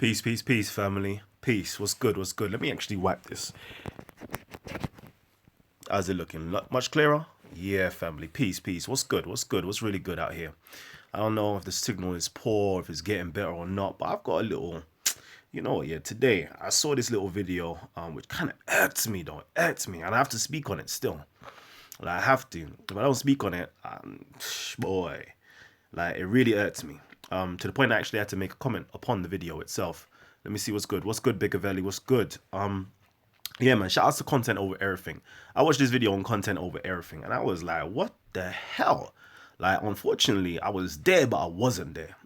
Peace, peace, peace, family. Peace. What's good? What's good? Let me actually wipe this. How's it looking? Much clearer? Yeah, family. Peace, peace. What's good? What's good? What's really good out here? I don't know if the signal is poor, if it's getting better or not, but I've got a little. You know what? Yeah, today I saw this little video, which kind of irks me though. It irks me, and I have to speak on it still. Like I have to. If I don't speak on it, boy, like it really irks me. To the point I actually had to make a comment upon the video itself. Let me see what's good. What's good, Bigger What's good? Yeah, man. Shout out to content over everything. I watched this video on content over everything, and I was like, what the hell? Like, unfortunately, I was there, but I wasn't there.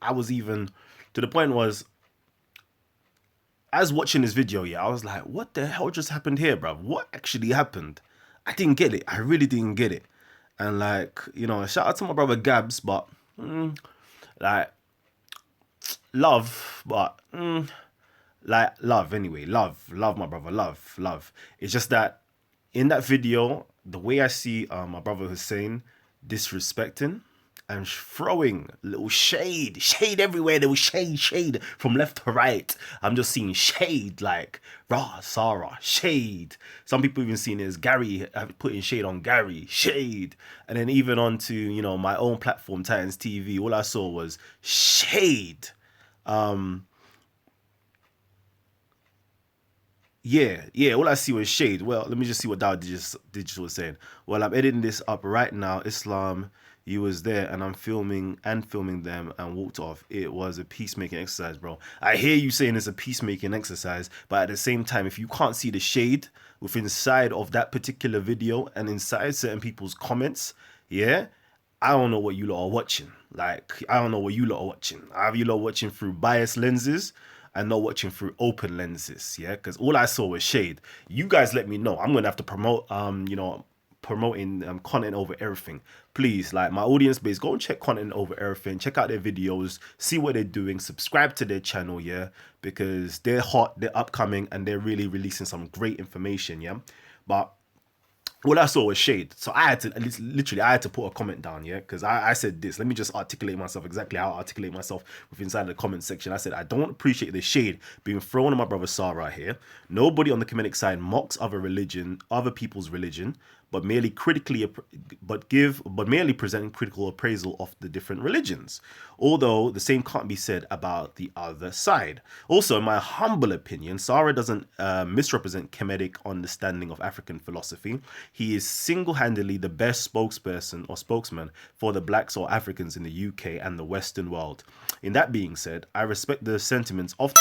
I was even to the point was, as watching this video, yeah, I was like, what the hell just happened here, bro? What actually happened? I didn't get it. I really didn't get it. And like, shout out to my brother Gabs, but like love, but like love anyway. Love my brother, love. It's just that in that video, the way I see my brother Hussein disrespecting and throwing little shade everywhere. There was shade from left to right. I'm just seeing shade like Sarah, shade. Some people even seen it as Gary putting shade on Gary, shade. And then even onto, my own platform, Titans TV, all I saw was shade. Yeah, all I see was shade. Well, let me just see what Dow Digital was saying. Well, I'm editing this up right now. Islam, you was there and I'm filming them and walked off. It was a peacemaking exercise, bro. I hear you saying it's a peacemaking exercise, but at the same time, if you can't see the shade within inside of that particular video and inside certain people's comments, yeah, I don't know what you lot are watching. Like, I don't know what you lot are watching. Are you lot watching through biased lenses and not watching through open lenses? Yeah, because all I saw was shade. You guys let me know. I'm gonna have to promote promoting content over everything. Please, like my audience base, go and check content over everything. Check out their videos, see what they're doing, subscribe to their channel, yeah, because they're hot, they're upcoming, and they're really releasing some great information, yeah. But all I saw was shade. So I had to, literally, I had to put a comment down, yeah? Because I said this. Let me just articulate myself exactly how I articulate myself within inside the comment section. I said, I don't appreciate the shade being thrown on my brother Sarah here. Nobody on the Kemetic side mocks other people's religion, but merely merely presenting critical appraisal of the different religions. Although the same can't be said about the other side. Also, in my humble opinion, Sarah doesn't misrepresent Kemetic understanding of African philosophy. He is single-handedly the best spokesperson or spokesman for the blacks or Africans in the UK and the Western world. In that being said, I respect the sentiments of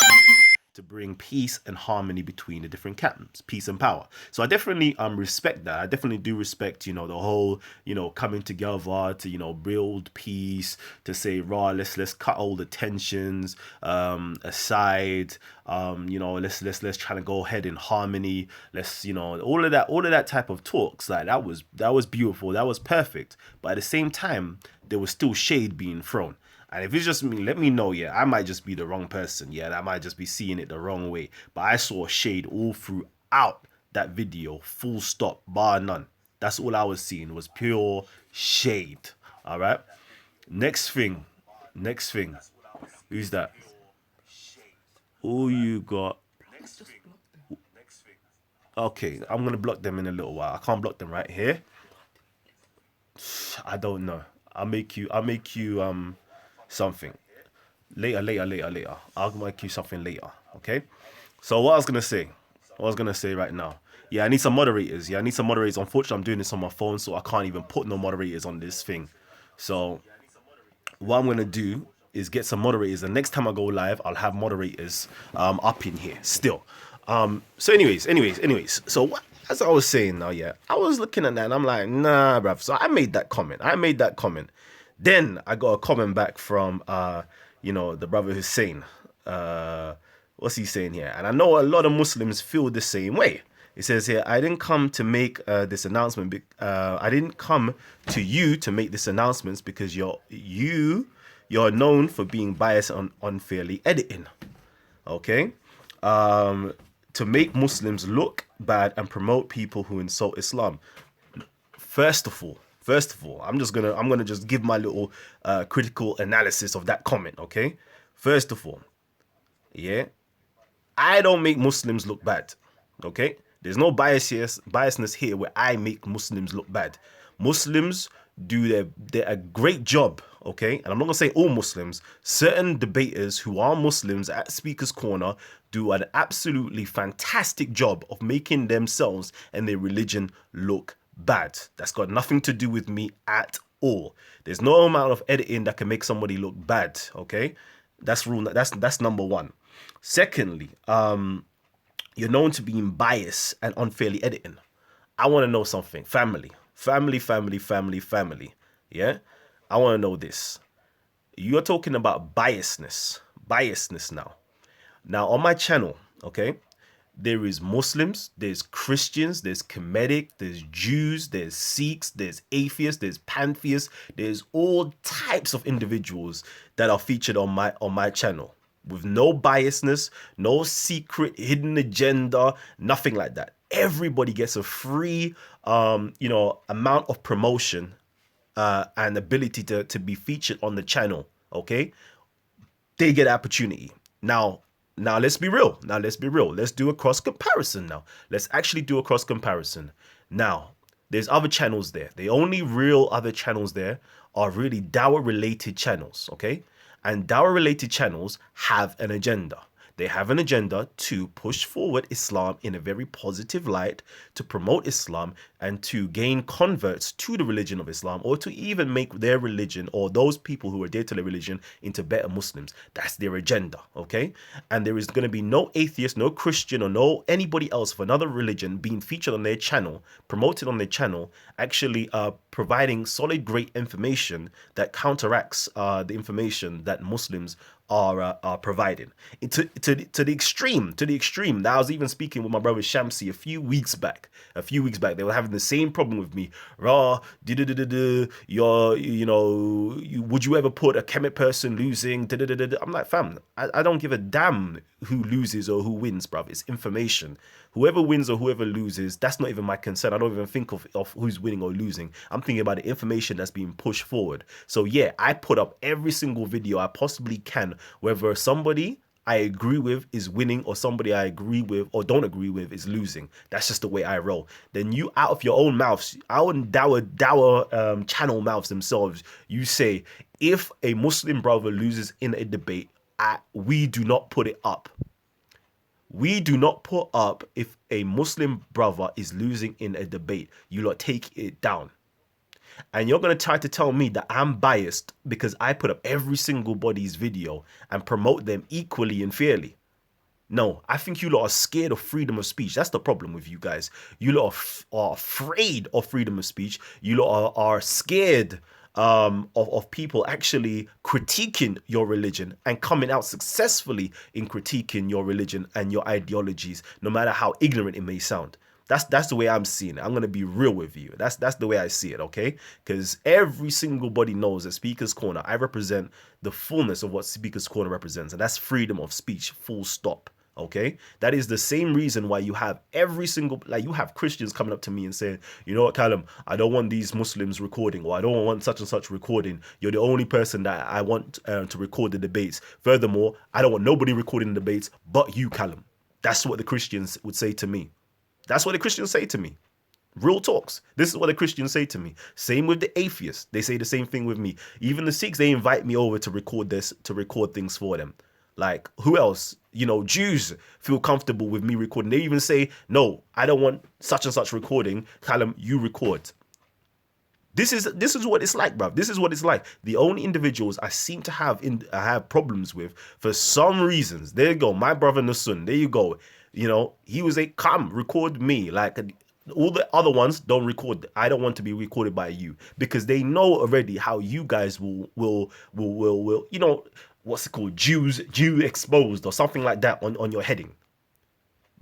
to bring peace and harmony between the different camps, peace and power. So I definitely respect that. I definitely do respect, the whole, coming together to, build peace, to say, let's cut all the tensions aside. Let's try to go ahead in harmony. Let's, all of that type of talks. Like that was beautiful. That was perfect. But at the same time, there was still shade being thrown. And if it's just me, let me know, yeah. I might just be the wrong person, yeah. I might just be seeing it the wrong way. But I saw shade all throughout that video, full stop, bar none. That's all I was seeing was pure shade, all right? Next thing. Who's that? Who you got? Okay, I'm going to block them in a little while. I can't block them right here. I don't know. I'll make you something later. I'll make you something later. Okay. So what I was gonna say right now. Yeah, I need some moderators. Unfortunately, I'm doing this on my phone, so I can't even put no moderators on this thing. So what I'm gonna do is get some moderators, and next time I go live, I'll have moderators up in here still. So anyways. So what? As I was saying now, yeah, I was looking at that and I'm like, nah, bruv. So I made that comment. Then I got a comment back from, the brother Hussein. What's he saying here? And I know a lot of Muslims feel the same way. It says here, I didn't come to make this announcement. I didn't come to you to make this announcement because you're known for being biased on unfairly editing. Okay. To make Muslims look bad and promote people who insult Islam. First of all, I'm gonna just give my little critical analysis of that comment. Okay. First of all, Yeah, I don't make Muslims look bad. Okay? There's no biasness here where I make Muslims look bad. Muslims do a great job, okay? And I'm not gonna say all Muslims. Certain debaters who are Muslims at Speaker's Corner do an absolutely fantastic job of making themselves and their religion look bad. That's got nothing to do with me at all. There's no amount of editing that can make somebody look bad, okay? That's number one. Secondly, you're known to being biased and unfairly editing. I want to know something. Family. Yeah? I want to know this. You're talking about biasness. Biasness now. Now, on my channel, okay, there is Muslims, there's Christians, there's Kemetic, there's Jews, there's Sikhs, there's atheists, there's pantheists, there's all types of individuals that are featured on my channel with no biasness, no secret hidden agenda, nothing like that. Everybody gets a free amount of promotion and ability to be featured on the channel. Okay, they get opportunity. Now let's be real. Let's do a cross comparison now. Let's actually do a cross comparison. Now, there's other channels there. The only real other channels there are really Dawah related channels, okay? And Dawah related channels have an agenda. They have an agenda to push forward Islam in a very positive light, to promote Islam and to gain converts to the religion of Islam, or to even make their religion or those people who are dear to their religion into better Muslims. That's their agenda, okay? And there is going to be no atheist, no Christian, or no anybody else of another religion being featured on their channel, promoted on their channel, actually providing solid, great information that counteracts the information that Muslims are providing. To the extreme. That I was even speaking with my brother Shamsi a few weeks back. They were having the same problem with me. Would you ever put a Kemet person losing? I'm like, fam, I don't give a damn who loses or who wins, bruv. It's information. Whoever wins or whoever loses, that's not even my concern. I don't even think of who's winning or losing. I'm thinking about the information that's being pushed forward. So yeah, I put up every single video I possibly can, whether somebody I agree with is winning or somebody I agree with or don't agree with is losing. That's just the way I roll. Then you, out of your own mouths, our Dawah channel mouths themselves, you say, if a Muslim brother loses in a debate, we do not put it up. We do not put up if a Muslim brother is losing in a debate. You lot take it down. And you're going to try to tell me that I'm biased because I put up every single body's video and promote them equally and fairly. No, I think you lot are scared of freedom of speech. That's the problem with you guys. You lot are afraid of freedom of speech. You lot are scared of people actually critiquing your religion and coming out successfully in critiquing your religion and your ideologies, no matter how ignorant it may sound. That's the way I'm seeing it. I'm gonna be real with you. That's the way I see it, okay? Because every single body knows that Speaker's Corner, I represent the fullness of what Speaker's Corner represents, and that's freedom of speech, full stop. Okay, that is the same reason why you have every single, like, you have Christians coming up to me and saying, you know what, Kalam, I don't want these Muslims recording, or I don't want such and such recording. You're the only person that I want to record the debates. Furthermore, I don't want nobody recording the debates but you, Kalam. That's what the Christians would say to me. That's what the Christians say to me. Real talks. This is what the Christians say to me. Same with the atheists. They say the same thing with me. Even the Sikhs, they invite me over to record things for them. Like, who else? Jews feel comfortable with me recording. They even say, no, I don't want such and such recording. Callum, you record. This is what it's like, bruv. This is what it's like. The only individuals I seem to have problems with, for some reasons. There you go, my brother Nasun. There you go. He was come record me. Like, all the other ones don't record. I don't want to be recorded by you, because they know already how you guys will what's it called? Jew exposed or something like that on your heading.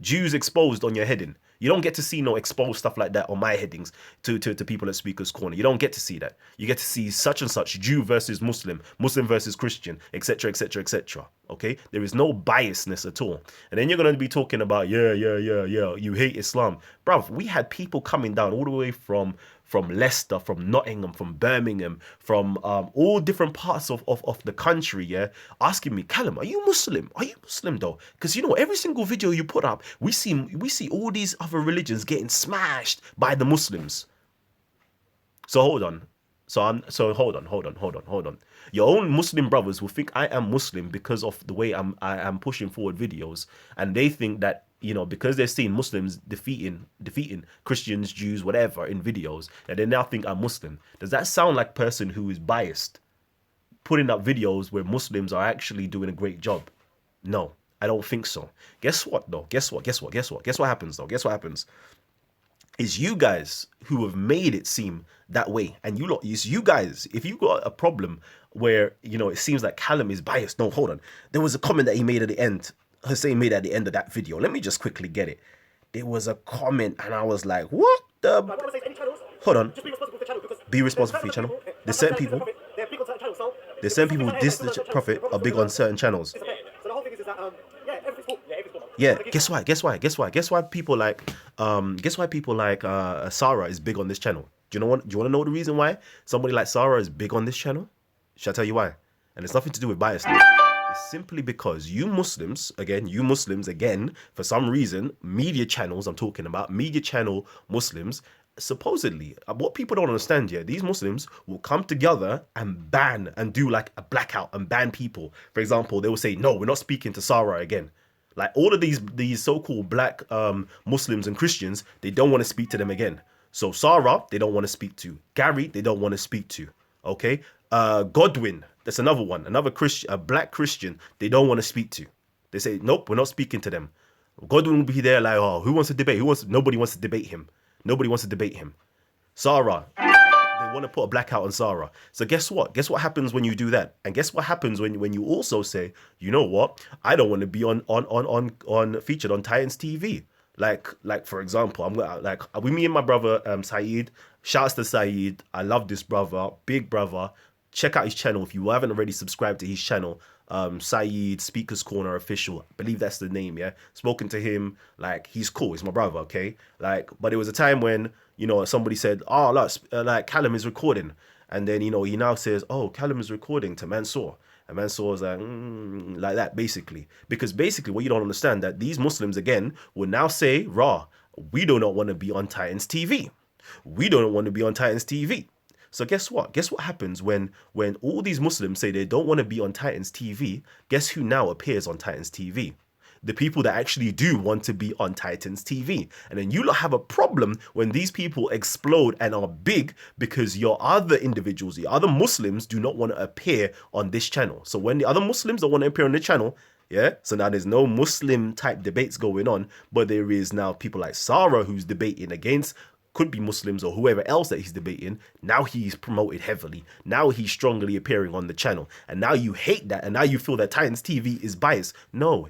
Jews exposed on your heading. You don't get to see no exposed stuff like that on my headings to people at Speaker's Corner. You don't get to see that. You get to see such and such, Jew versus Muslim, Muslim versus Christian, etc., etc., etc. Okay? There is no biasness at all. And then you're going to be talking about, you hate Islam. Bruv, we had people coming down all the way from from Leicester, from Nottingham, from Birmingham, from all different parts of the country, yeah, asking me, Callum, are you Muslim? Are you Muslim though? Because you know, every single video you put up, we see all these other religions getting smashed by the Muslims. So hold on. So hold on. Your own Muslim brothers will think I am Muslim because of the way I am pushing forward videos, and they think that, you know, because they're seeing Muslims defeating Christians, Jews, whatever in videos, that they now think I'm Muslim. Does that sound like a person who is biased, putting up videos where Muslims are actually doing a great job? No, I don't think so. Guess what though? Guess what happens though? Guess what happens? Is you guys who have made it seem that way. And you lot, it's you guys, if you got a problem where, you know, it seems like Callum is biased. No, hold on. There was a comment that he made at the end. Hussein made at the end of that video. Let me just quickly get it. There was a comment and I was like, what the... Hold on. Be responsible for your channel. There's certain people who diss the prophet are big on certain channels. Yeah, guess why people like Sarah is big on this channel? Do you want to know the reason why somebody like Sarah is big on this channel? Should I tell you why? And it's nothing to do with biasness. It's simply because you Muslims, for some reason, media channels, I'm talking about media channel Muslims, supposedly, what people don't understand here, these Muslims will come together and ban and do like a blackout and ban people. For example, they will say, no, we're not speaking to Sarah again. Like all of these so-called black Muslims and Christians, they don't want to speak to them again. So Sarah, they don't want to speak to. Gary, they don't want to speak to. Okay, Godwin, that's another one, another Christian, a black Christian, they don't want to speak to. They say, nope, we're not speaking to them. Godwin will be there like, oh, who wants to debate? Nobody wants to debate him. Nobody wants to debate him. Sarah, they want to put a blackout on Sarah. So guess what? Guess what happens when you do that? And guess what happens when you also say, you know what? I don't want to be on featured on Titans TV. Like for example, I'm gonna me and my brother Saeed. Shouts to Saeed. I love this brother, big brother. Check out his channel if you haven't already subscribed to his channel. Saeed Speakers Corner Official, I believe that's the name. Yeah, spoken to him, like he's cool, he's my brother, okay. Like, but there was a time when, you know, somebody said, oh look, like Callum is recording, and then, you know, he now says, oh, Callum is recording to Mansour, and Mansour was like that, basically, because basically what you don't understand, that these Muslims again will now say, rah, we do not want to be on Titans TV, we don't want to be on Titans TV. So guess what? Guess what happens when all these Muslims say they don't want to be on Titans TV? Guess who now appears on Titans TV? The people that actually do want to be on Titans TV. And then you lot have a problem when these people explode and are big because your other individuals, the other Muslims, do not want to appear on this channel. So when the other Muslims don't want to appear on the channel, yeah, so now there's no Muslim type debates going on, but there is now people like Sarah who's debating against, could be Muslims or whoever else that he's debating. Now he's promoted heavily. Now he's strongly appearing on the channel. And now you hate that. And now you feel that Titans TV is biased. No.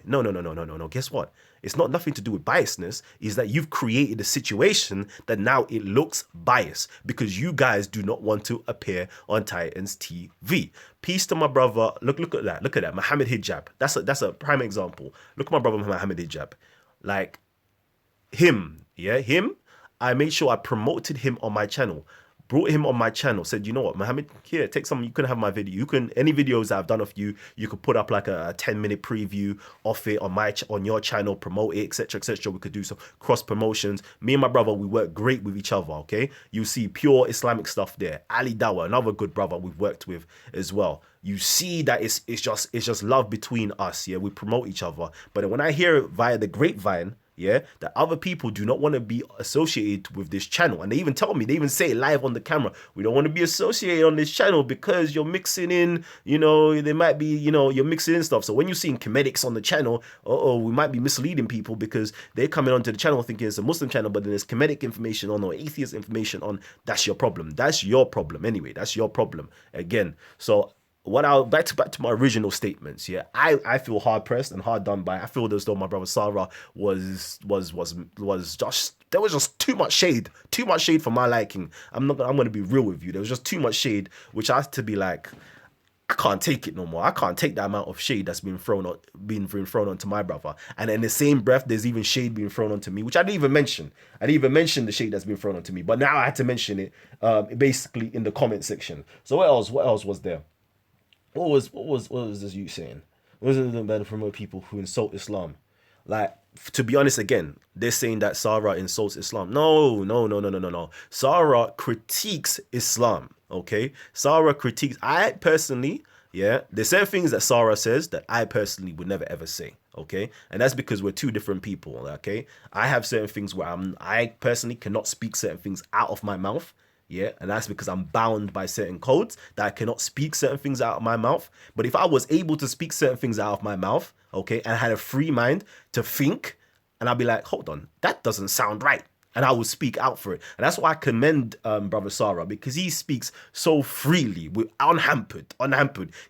Guess what? It's not nothing to do with biasness. It's that you've created a situation that now it looks biased because you guys do not want to appear on Titans TV. Peace to my brother. Look at that. Look at that. Mohammed Hijab. That's a prime example. Look at my brother Mohammed Hijab. Like him. I made sure I promoted him on my channel, brought him on my channel, said, you know what, Mohammed, here, take some, you can have my video. You can, any videos that I've done of you, you could put up like a 10-minute preview of it on your channel, promote it, etc., etc. We could do some cross promotions. Me and my brother, we work great with each other, okay? You see pure Islamic stuff there. Ali Dawa, another good brother we've worked with as well. You see that it's just love between us, yeah? We promote each other. But when I hear it via the grapevine, yeah, that other people do not want to be associated with this channel. And they even tell me, they even say it live on the camera, we don't want to be associated on this channel because you're mixing in, you know, there might be, you know, you're mixing in stuff. So when you're seeing comedics on the channel, we might be misleading people because they're coming onto the channel thinking it's a Muslim channel, but then there's comedic information on or atheist information on. That's your problem. That's your problem anyway. That's your problem again. So back to my original statements. Yeah, I feel hard pressed and hard done by. I feel as though my brother Sarah was just, there was just too much shade for my liking. I'm gonna be real with you. There was just too much shade, which I had to be like, I can't take it no more. I can't take that amount of shade that's been thrown onto my brother. And in the same breath, there's even shade being thrown onto me, which I didn't even mention. I didn't even mention the shade that's been thrown onto me, but now I had to mention it, basically in the comment section. So what else? What else was there? What was this you saying? Wasn't it better to promote people who insult Islam? Like, to be honest, again, they're saying that Sarah insults Islam. No, no, no, no, no, no, no. Sarah critiques Islam. Okay, Sarah critiques. I personally, yeah, there's certain things that Sarah says that I personally would never ever say. Okay, and that's because we're two different people. Okay, I have certain things where I personally cannot speak certain things out of my mouth. Yeah, and that's because I'm bound by certain codes that I cannot speak certain things out of my mouth. But if I was able to speak certain things out of my mouth, okay, and I had a free mind to think, and I'd be like, hold on, that doesn't sound right. And I will speak out for it. And that's why I commend Brother Sarah, because he speaks so freely, with unhampered.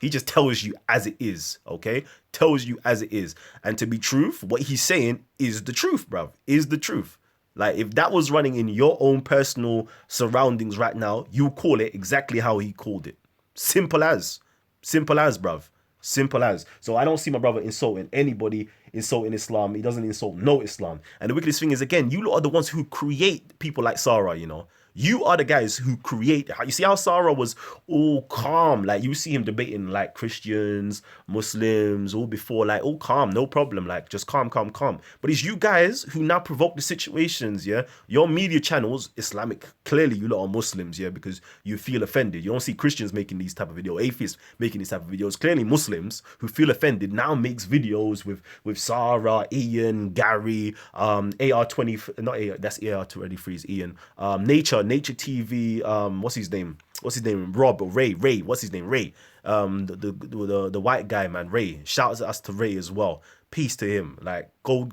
He just tells you as it is, okay? Tells you as it is. And to be truth, what he's saying is the truth, bruv, is the truth. Like, if that was running in your own personal surroundings right now, you call it exactly how he called it. Simple as. Simple as, bruv. Simple as. So I don't see my brother insulting anybody, insulting Islam. He doesn't insult no Islam. And the wickedest thing is, again, you lot are the ones who create people like Sarah, you know. You are the guys who create. You see how Sarah was all calm. Like, you see him debating like Christians, Muslims, all before, like, all calm, no problem. Like, just calm, calm, calm. But it's you guys who now provoke the situations, yeah? Your media channels, Islamic, clearly you lot are Muslims, yeah? Because you feel offended. You don't see Christians making these type of videos, atheists making these type of videos. Clearly Muslims who feel offended now makes videos with Sarah, Ian, Gary, AR20, not AR, that's AR23 is Ian, Nature TV, what's his name? Rob or Ray. What's his name? Ray. The white guy, man. Ray. Shouts us to Ray as well. Peace to him. Like, go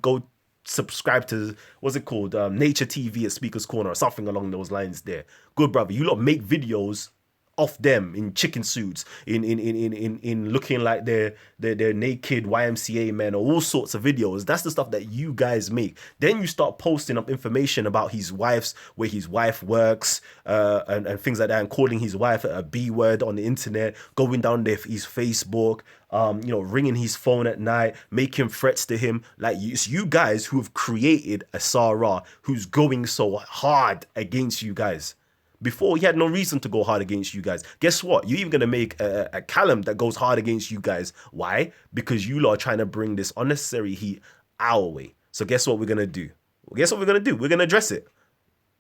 subscribe to, what's it called? Nature TV at Speaker's Corner or something along those lines there. Good brother. You lot make videos off them in chicken suits, in looking like they're naked YMCA men, or all sorts of videos. That's the stuff that you guys make. Then you start posting up information about where his wife works, and things like that, and calling his wife a B word on the internet, going down his Facebook, ringing his phone at night, making threats to him. Like, it's you guys who have created a Sarah who's going so hard against you guys. Before, he had no reason to go hard against you guys. Guess what? You're even going to make a Kalam that goes hard against you guys. Why? Because you lot are trying to bring this unnecessary heat our way. So guess what we're going to do? Guess what we're going to do? We're going to address it.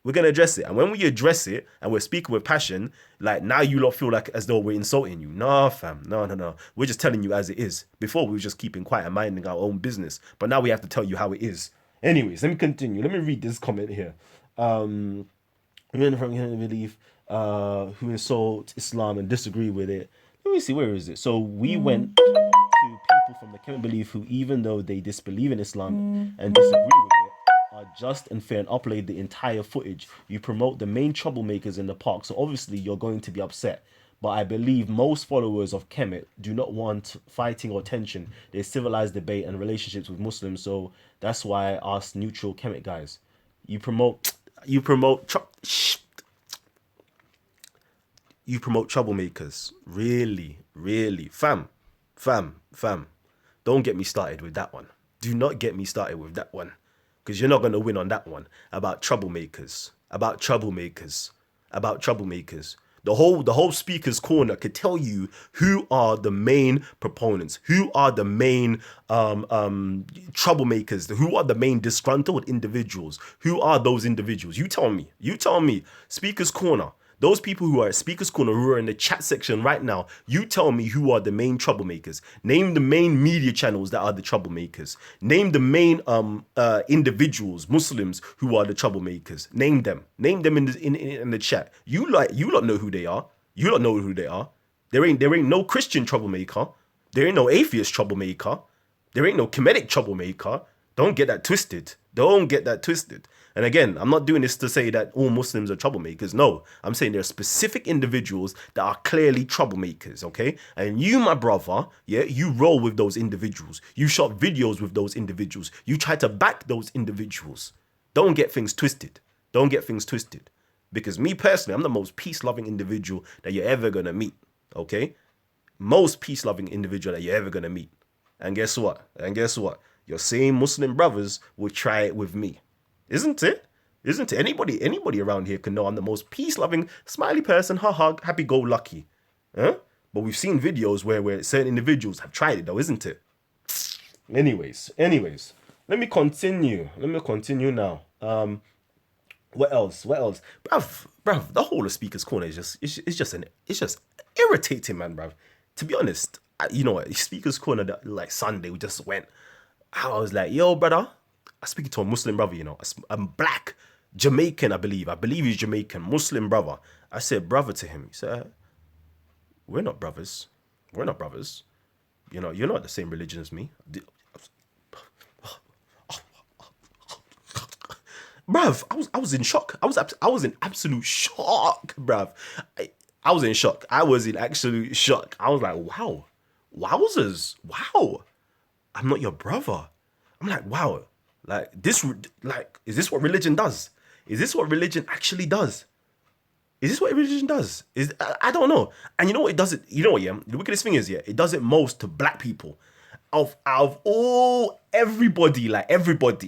We're going to address it. And when we address it and we're speaking with passion, like, now you lot feel like as though we're insulting you. No, fam. No. We're just telling you as it is. Before, we were just keeping quiet and minding our own business. But now we have to tell you how it is. Anyways, let me continue. Let me read this comment here. Men from Kemet belief who insult Islam and disagree with it. Let me see, where is it? So we went to people from the Kemet belief who, even though they disbelieve in Islam and disagree with it, are just and fair and upload the entire footage. You promote the main troublemakers in the park, so obviously you're going to be upset. But I believe most followers of Kemet do not want fighting or tension. They civilized debate and relationships with Muslims, so that's why I asked neutral Kemet guys. You promote troublemakers. Really. Fam. Don't get me started with that one. Do not get me started with that one. Because you're not going to win on that one. About troublemakers. The whole speaker's corner could tell you who are the main proponents, who are the main troublemakers, who are the main disgruntled individuals, who are those individuals. You tell me, speaker's corner. Those people who are at Speaker's Corner, who are in the chat section right now, you tell me who are the main troublemakers. Name the main media channels that are the troublemakers. Name the main individuals, Muslims, who are the troublemakers. Name them. Name them in the chat. You lot know who they are. You lot know who they are. There ain't no Christian troublemaker. There ain't no atheist troublemaker. There ain't no Kemetic troublemaker. Don't get that twisted. And again, I'm not doing this to say that all Muslims are troublemakers. No, I'm saying there are specific individuals that are clearly troublemakers, okay? And you, my brother, yeah, you roll with those individuals. You shot videos with those individuals. You try to back those individuals. Don't get things twisted. Because me personally, I'm the most peace-loving individual that you're ever going to meet, okay? most peace-loving individual that you're ever gonna meet. And guess what? And guess what? Your same Muslim brothers will try it with me. Isn't it? Isn't it? Anybody around here can know I'm the most peace-loving, smiley person, haha, happy-go-lucky. Huh? But we've seen videos where certain individuals have tried it though, isn't it? Anyways, let me continue. Let me continue now. What else? What else? Bruv, the whole of Speaker's Corner is just it's just irritating, man, bruv. To be honest, you know what? Speaker's Corner like Sunday we just went. I was like, yo, brother. I speaking to a Muslim brother, you know, a black Jamaican, I believe. I believe he's Jamaican, Muslim brother. I said brother to him. He said, we're not brothers. We're not brothers. You know, you're not the same religion as me. Bruv, I was in shock. I was in absolute shock, bruv. I was in shock. I was in absolute shock. I was like, wow. Wowzers. Wow. I'm not your brother. I'm like, wow. Like this, like, is this what religion does? Is this what religion actually does? Is this what religion does? I don't know. And you know what it does it? You know what, yeah? The wickedest thing is, yeah, it does it most to black people. Out of all everybody, like everybody,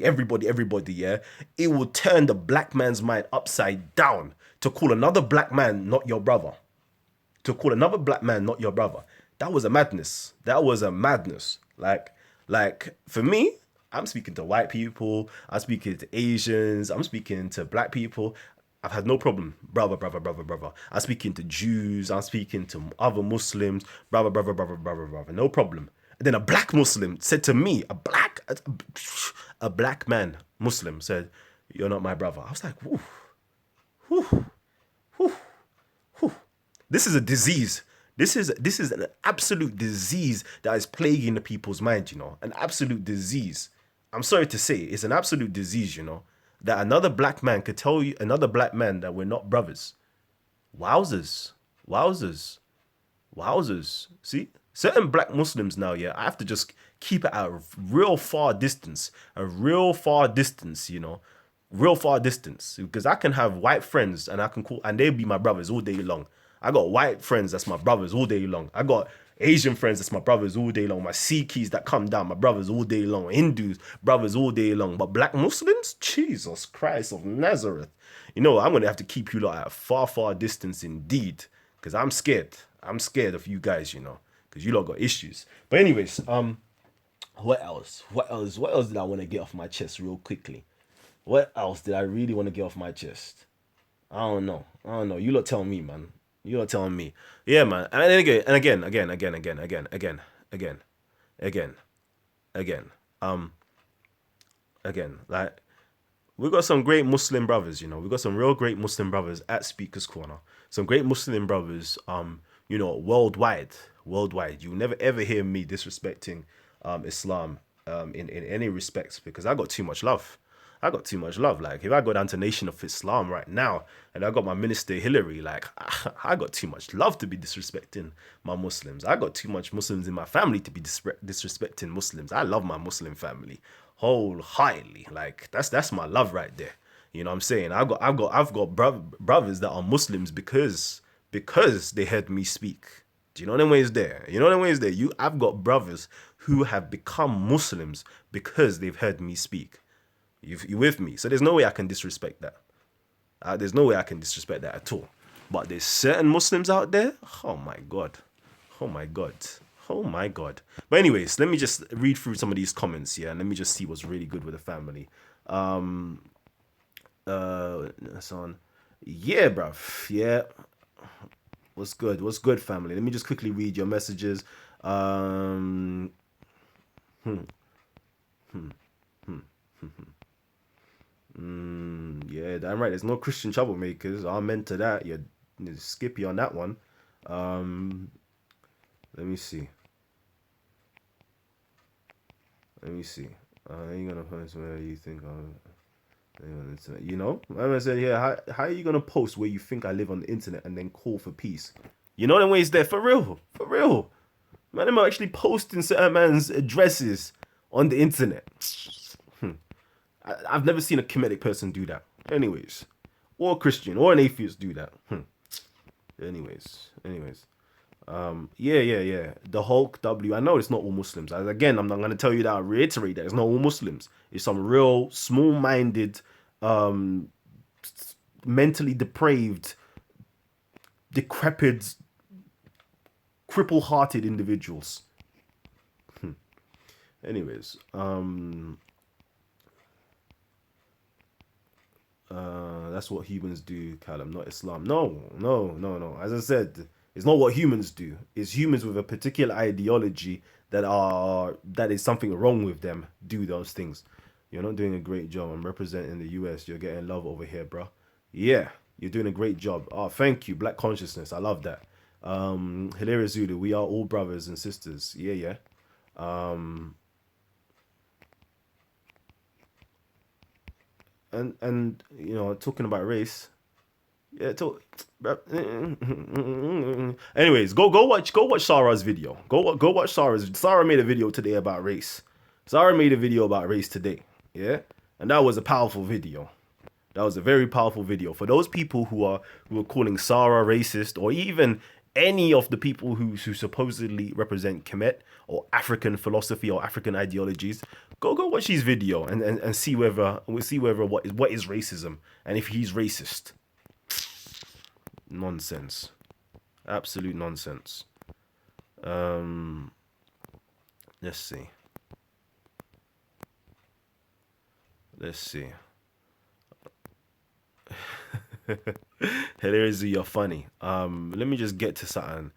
yeah, it will turn the black man's mind upside down to call another black man not your brother. To call another black man not your brother. That was a madness. That was a madness. Like for me, I'm speaking to white people, I'm speaking to Asians, I'm speaking to black people. I've had no problem, brother. I'm speaking to Jews, I'm speaking to other Muslims, brother. No problem. And then a black Muslim said to me, a black man Muslim said, "You're not my brother." I was like, whew, whew, whew, whew. This is a disease. This is an absolute disease that is plaguing the people's mind, you know, an absolute disease. I'm sorry to say, it's an absolute disease, you know, that another black man could tell you, another black man, that we're not brothers. Wowzers. See, certain black Muslims now, yeah, I have to just keep it at a real far distance, you know, real far distance, because I can have white friends and I can call, and they'll be my brothers all day long. I got white friends that's my brothers all day long. I got Asian friends that's my brothers all day long. My Sikhs that come down, my brothers all day long. Hindus, brothers all day long. But black Muslims, Jesus Christ of Nazareth. You know, I'm going to have to keep you lot at a far distance indeed. Because I'm scared. I'm scared of you guys, you know. Because you lot got issues. But anyways, what else? What else did I want to get off my chest real quickly? What else did I really want to get off my chest? I don't know. You lot tell me, man. You're telling me. Yeah, man. And again. Again. Like, we got some great Muslim brothers, you know. We got some real great Muslim brothers at Speaker's Corner. Some great Muslim brothers, you know, worldwide. You'll never ever hear me disrespecting Islam in any respects, because I got too much love. Like, if I go down to Nation of Islam right now and I got my minister Hillary, like, I got too much love to be disrespecting my Muslims. I got too much Muslims in my family to be disrespecting Muslims. I love my Muslim family wholeheartedly. Like, that's my love right there. You know what I'm saying? I've got brothers that are Muslims because they heard me speak. Do you know them ways there? I've got brothers who have become Muslims because they've heard me speak. You with me? So there's no way I can disrespect that. There's no way I can disrespect that at all. But there's certain Muslims out there. Oh my god. But anyways, let me just read through some of these comments here, and let me just see what's really good with the family. That's on. Yeah, bruv. Yeah. What's good, family? Let me just quickly read your messages. Yeah, damn right. There's no Christian troublemakers. Amen to that. You're skippy on that one. Let me see. You gonna post where you think you know? I said, yeah. How are you gonna post where you think I live on the internet and then call for peace? You know them ways there, for real. Man, I'm actually posting certain man's addresses on the internet. I've never seen a Kemetic person do that. Anyways. Or a Christian or an atheist do that. Anyways. Yeah. The Hulk W. I know it's not all Muslims. Again, I'm not going to tell you that. I reiterate that it's not all Muslims. It's some real small-minded, um, mentally depraved, decrepit, cripple-hearted individuals. Anyways, that's what humans do, Callum, not Islam. No. As I said, it's not what humans do. It's humans with a particular ideology that is something wrong with them do those things. You're not doing a great job. I'm representing the US. You're getting love over here, bro. Yeah, you're doing a great job. Oh, thank you. Black consciousness. I love that. Hilarious Zulu. We are all brothers and sisters. Yeah. And talking about race. Yeah, anyways, go watch Sarah's video. Go watch Sarah's. Sarah made a video today about race. Sarah made a video about race today. Yeah, and that was a powerful video. That was a very powerful video for those people who are calling Sarah racist, or even any of the people who supposedly represent Kemet or African philosophy or African ideologies. Go watch his video and see whether what is racism and if he's racist. Nonsense. Absolute nonsense. Um, let's see. Let's see. Hilarious, you're funny. Let me just get to something.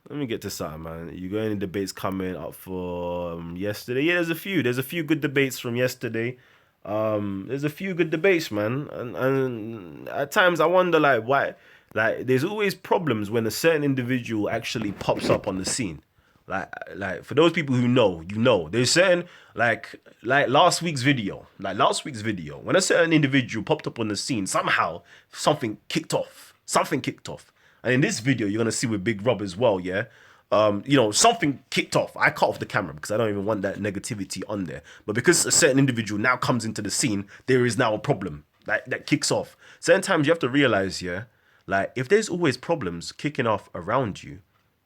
Let me get to something, man. You got any debates coming up for yesterday? Yeah, There's a few good debates from yesterday. There's a few good debates, man. And at times I wonder, like, why. Like, there's always problems when a certain individual actually pops up on the scene. Like for those people who know, there's certain like last week's video, when a certain individual popped up on the scene, somehow something kicked off. And in this video, you're gonna see with Big Rob as well, yeah. Something kicked off. I cut off the camera because I don't even want that negativity on there. But because a certain individual now comes into the scene, there is now a problem that kicks off. Certain times you have to realize, yeah, like if there's always problems kicking off around you,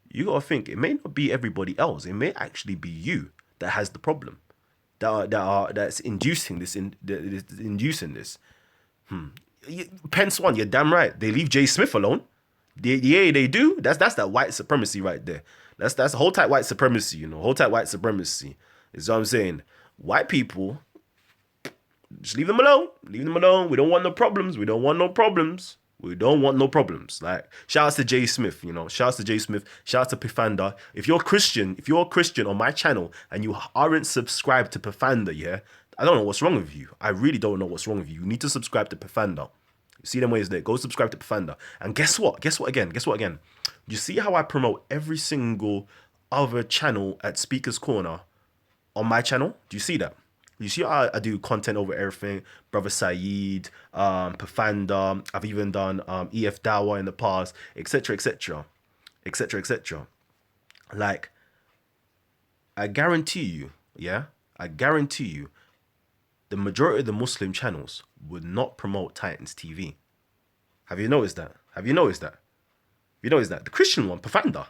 you gotta think it may not be everybody else. It may actually be you that has the problem, that's inducing this. Pence one, you're damn right. They leave Jay Smith alone. They do. That's that white supremacy right there. That's whole type white supremacy. Whole type white supremacy is what I'm saying. White people, just leave them alone. Leave them alone. We don't want no problems. We don't want no problems. We don't want no problems. Like, shout out to Jay Smith, Shout out to Jay Smith. Shout out to Pifanda. If you're a Christian on my channel and you aren't subscribed to Pifanda, yeah, I don't know what's wrong with you. I really don't know what's wrong with you. You need to subscribe to Pifanda. See them ways there. Go subscribe to Pifanda. And guess what? Guess what again? You see how I promote every single other channel at Speaker's Corner on my channel? Do you see that? You see how I do content over everything? Brother Saeed, Pafanda, I've even done EF Dawa in the past, etc, etc, etc, etc. Like, I guarantee you, the majority of the Muslim channels would not promote Titans TV. Have you noticed that? The Christian one, Pafanda,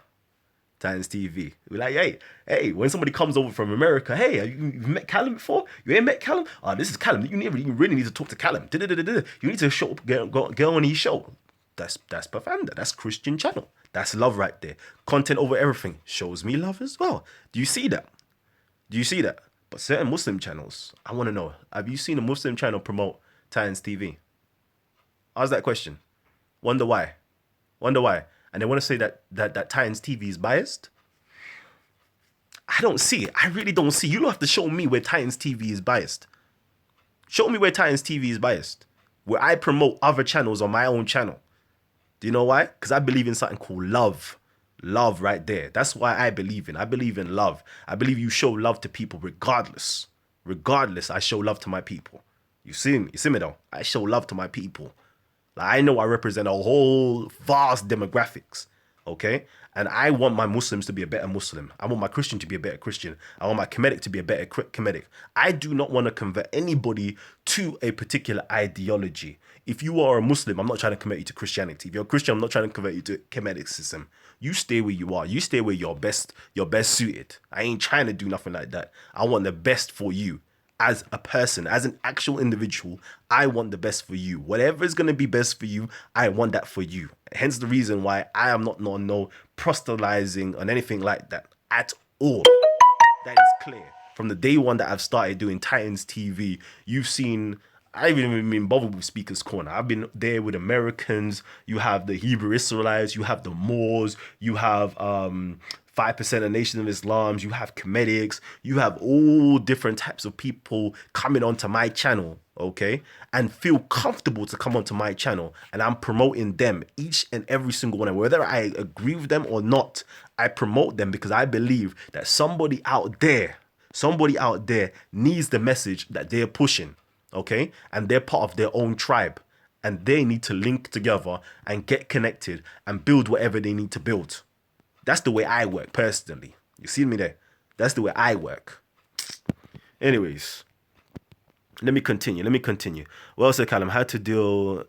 Titans TV. We're like, hey, when somebody comes over from America, hey, you've met Kalam before? You ain't met Kalam? This is Kalam. You really need to talk to Kalam. You need to get on his show. That's Pafanda. That's Christian channel. That's love right there. Content over everything shows me love as well. Do you see that? But certain Muslim channels, I want to know, have you seen a Muslim channel promote Titans TV? Ask that question. Wonder why. And they want to say that Titans TV is biased. I don't see it. I really don't see. You don't have to show me where Titans TV is biased. Show me where Titans TV is biased. Where I promote other channels on my own channel. Do you know why? Because I believe in something called love. Love right there. That's why I believe in love. I believe you show love to people regardless. I show love to my people. You see me though? I show love to my people. Like, I know I represent a whole vast demographics, okay? And I want my Muslims to be a better Muslim. I want my Christian to be a better Christian. I want my Kemetic to be a better Kemetic. I do not want to convert anybody to a particular ideology. If you are a Muslim, I'm not trying to convert you to Christianity. If you're a Christian, I'm not trying to convert you to Kemeticism. You stay where you are. You stay where you're best suited. I ain't trying to do nothing like that. I want the best for you as a person, as an actual individual. I want the best for you. Whatever is going to be best for you, I want that for you. Hence the reason why I am not no proselytizing on anything like that at all. That is clear. From the day one that I've started doing Titans TV, you've seen. I haven't even been bothered with Speaker's Corner. I've been there with Americans. You have the Hebrew Israelites. You have the Moors. You have 5% of Nation of Islam. You have comedics. You have all different types of people coming onto my channel, okay, and feel comfortable to come onto my channel. And I'm promoting them, each and every single one. And whether I agree with them or not, I promote them because I believe that somebody out there needs the message that they're pushing, okay? And they're part of their own tribe. And they need to link together and get connected and build whatever they need to build. That's the way I work personally. You see me there? That's the way I work. Anyways, let me continue. Well said, Kalam. How to dealt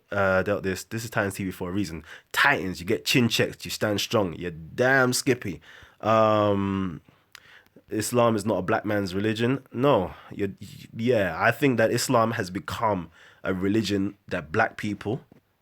this. This is Titans TV for a reason. Titans, you get chin checked, you stand strong. You're damn skippy. Islam is not a black man's religion. No, I think that Islam has become a religion that black people,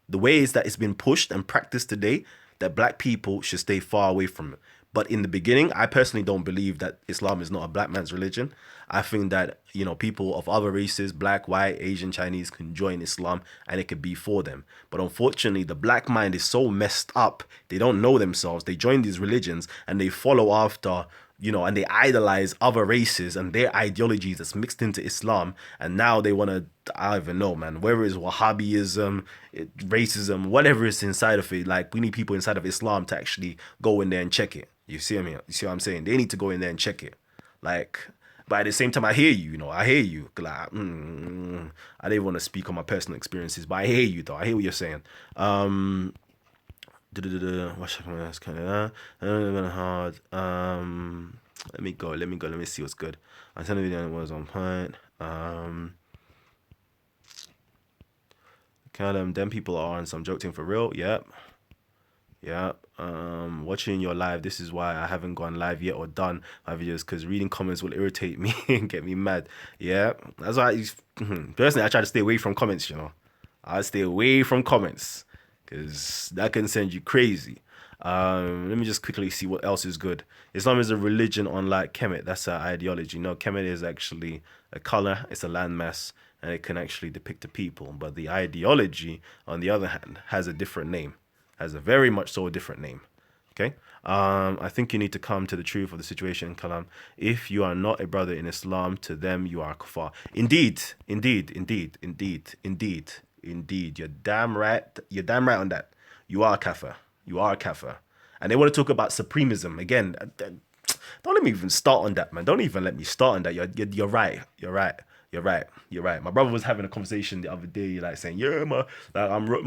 the ways that it's been pushed and practiced today, that black people should stay far away from it. But in the beginning, I personally don't believe that Islam is not a black man's religion. I think that, people of other races, black, white, Asian, Chinese, can join Islam and it could be for them. But unfortunately, the black mind is so messed up. They don't know themselves. They join these religions and they follow after, and they idolize other races and their ideologies that's mixed into Islam. And now they want to, I don't even know, man, whether it's Wahhabism, racism, whatever is inside of it. Like, we need people inside of Islam to actually go in there and check it. You see what I'm saying? They need to go in there and check it. Like, but at the same time, I hear you, I hear you. Like, I didn't want to speak on my personal experiences, but I hear you, though. I hear what you're saying. What's kind of hard. Let me go. Let me see what's good. I sent a video that was on point. Kalam, them people are on some joke thing for real. Yep. Watching your live, this is why I haven't gone live yet or done my videos, because reading comments will irritate me and get me mad. Yeah, that's why personally I try to stay away from comments. I stay away from comments because that can send you crazy. Let me just quickly see what else is good. Islam is a religion, unlike Kemet. That's an ideology. No, Kemet is actually a color. It's a landmass, and it can actually depict the people. But the ideology, on the other hand, has a different name. Has a very much so a different name. Okay. I think you need to come to the truth of the situation, Kalam. If you are not a brother in Islam, to them you are kuffar. Indeed. You're damn right. You're damn right on that. You are kafir. And they want to talk about supremism again. Don't let me even start on that, man. Don't even let me start on that. You're right. My brother was having a conversation the other day, like saying, "Yeah, my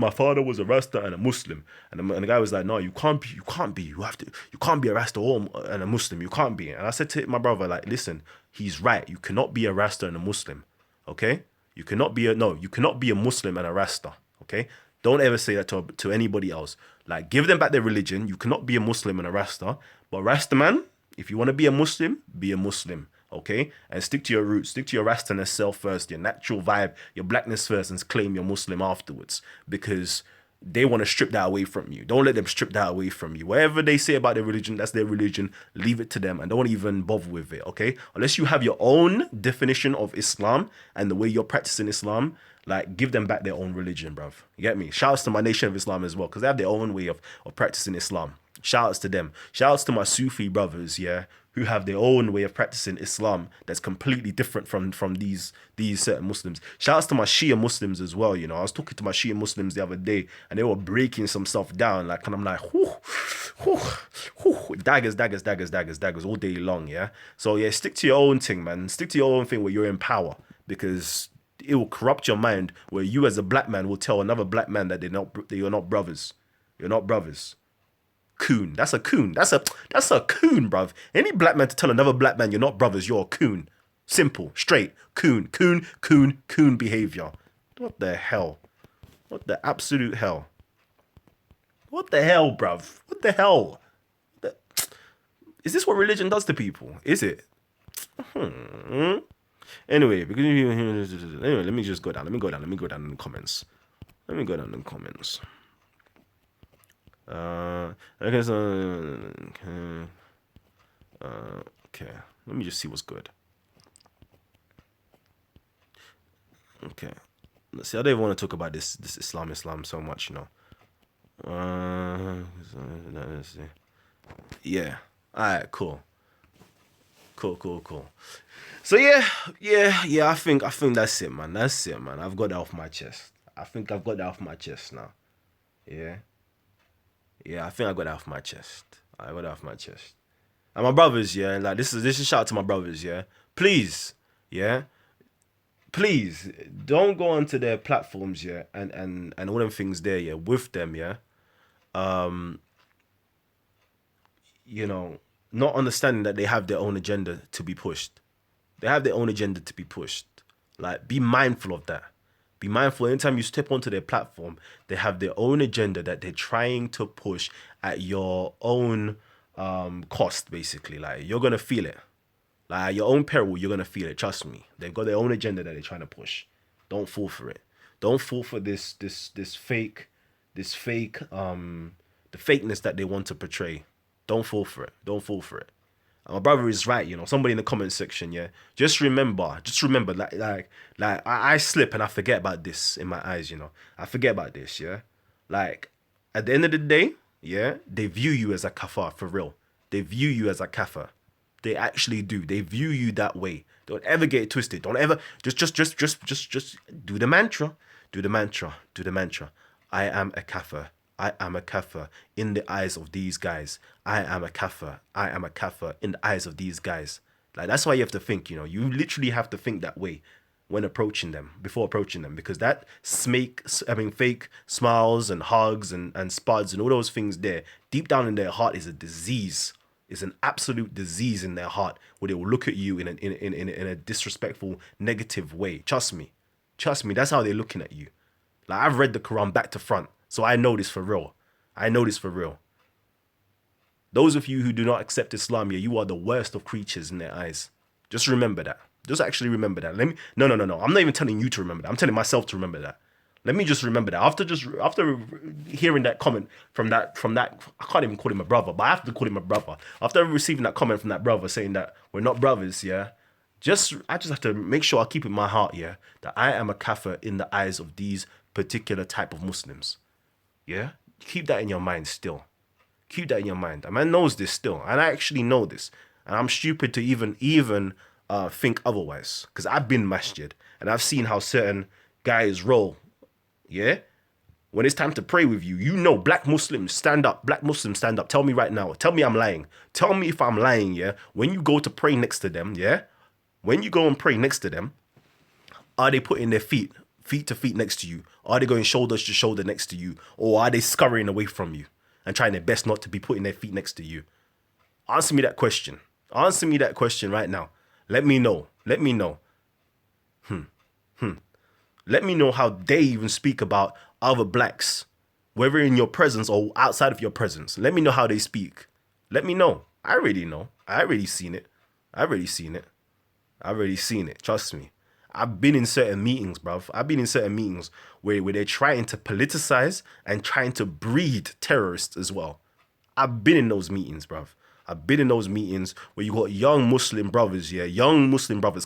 father was a Rasta and a Muslim," and the guy was like, "No, you can't be. You can't be a Rasta and a Muslim. You can't be." And I said to my brother, like, "Listen, he's right. You cannot be a Rasta and a Muslim, okay? You cannot be a Muslim and a Rasta, okay? Don't ever say that to anybody else. Like, give them back their religion. You cannot be a Muslim and a Rasta, but Rasta man, if you want to be a Muslim, be a Muslim." Okay, and stick to your roots, stick to your Rastaness self first, your natural vibe, your blackness first, and claim you're Muslim afterwards, because they want to strip that away from you. Don't let them strip that away from you. Whatever they say about their religion, that's their religion. Leave it to them and don't even bother with it, okay? Unless you have your own definition of Islam and the way you're practicing Islam, like, give them back their own religion, bruv. You get me? Shouts to my Nation of Islam as well, because they have their own way of practicing Islam. Shouts to them. Shouts to my Sufi brothers, yeah, who have their own way of practicing Islam that's completely different from these certain Muslims. Shouts to my Shia Muslims as well. I was talking to my Shia Muslims the other day and they were breaking some stuff down, like, and I'm like, daggers all day long, yeah? So yeah, stick to your own thing, man. Stick to your own thing where you're in power, because it will corrupt your mind where you as a black man will tell another black man that you're not brothers. You're not brothers. Coon. That's a coon. That's a coon, bruv. Any black man to tell another black man you're not brothers, you're a coon. Simple, straight, coon behavior. What the hell? What the absolute hell? What the hell, bruv? What the hell? Is this what religion does to people? Is it? Anyway, because anyway, let me just go down. Let me go down. Let me go down in the comments. Let me go down in the comments. Okay, so okay. Let me just see what's good. Okay. Let's see. I don't even want to talk about this Islam so much, you know. Let's see. Yeah. All right. Cool. Cool. So yeah. I think that's it, man. That's it, man. I've got that off my chest. I think I've got that off my chest now. Yeah. I think I got that off my chest. I got that off my chest. And my brothers, yeah, like this is shout out to my brothers, yeah. Please, yeah. Please don't go onto their platforms, yeah, and all them things there, yeah, with them, yeah. You know, not understanding that they have their own agenda to be pushed. They have their own agenda to be pushed. Like, be mindful of that. Be mindful. Anytime you step onto their platform, they have their own agenda that they're trying to push at your own cost, basically. Like, you're gonna feel it. Like, at your own peril, you're gonna feel it. Trust me. They've got their own agenda that they're trying to push. Don't fall for it. Don't fall for this fake, the fakeness that they want to portray. Don't fall for it. Don't fall for it. And my brother is right, you know. Somebody in the comment section, yeah. Just remember, like I slip and I forget about this in my eyes, you know. I forget about this, yeah. Like, at the end of the day, yeah, they view you as a kafir for real. They view you as a kafir. They actually do. They view you that way. Don't ever get it twisted. Don't ever just do the mantra. Do the mantra. Do the mantra. I am a kafir. I am a kafir in the eyes of these guys. I am a kafir. I am a kafir in the eyes of these guys. Like, that's why you have to think, you know. You literally have to think that way when approaching them, before approaching them, because that fake smiles and hugs and spuds and all those things there, deep down in their heart is a disease. Is an absolute disease in their heart, where they will look at you in a disrespectful, negative way. Trust me, that's how they're looking at you. Like, I've read the Quran back to front, so I know this for real. Those of you who do not accept Islam, yeah, you are the worst of creatures in their eyes. Just remember that. Just actually remember that. No. I'm not even telling you to remember that. I'm telling myself to remember that. Let me just remember that. After hearing that comment from that, I can't even call him a brother, but I have to call him a brother. After receiving that comment from that brother saying that we're not brothers, yeah, I just have to make sure I keep in my heart, yeah, that I am a kafir in the eyes of these particular type of Muslims. Yeah, keep that in your mind still. Keep that in your mind. A man knows this still, and I actually know this, and I'm stupid to even think otherwise, because I've been masjid and I've seen how certain guys roll. Yeah? When it's time to pray with you, you know, black Muslims stand up. Tell me right now. Tell me I'm lying. Tell me if I'm lying, yeah? When you go to pray next to them, yeah? When you go and pray next to them, are they putting their feet to feet next to you? Are they going shoulder to shoulder next to you? Or are they scurrying away from you and trying their best not to be putting their feet next to you? Answer me that question. Answer me that question right now. Let me know. Let me know. Let me know how they even speak about other blacks, whether in your presence or outside of your presence. Let me know how they speak. Let me know. I already know. I already seen it. Trust me. I've been in certain meetings, bruv. I've been in certain meetings where they're trying to politicize and trying to breed terrorists as well. I've been in those meetings, bruv. I've been in those meetings where you got young Muslim brothers,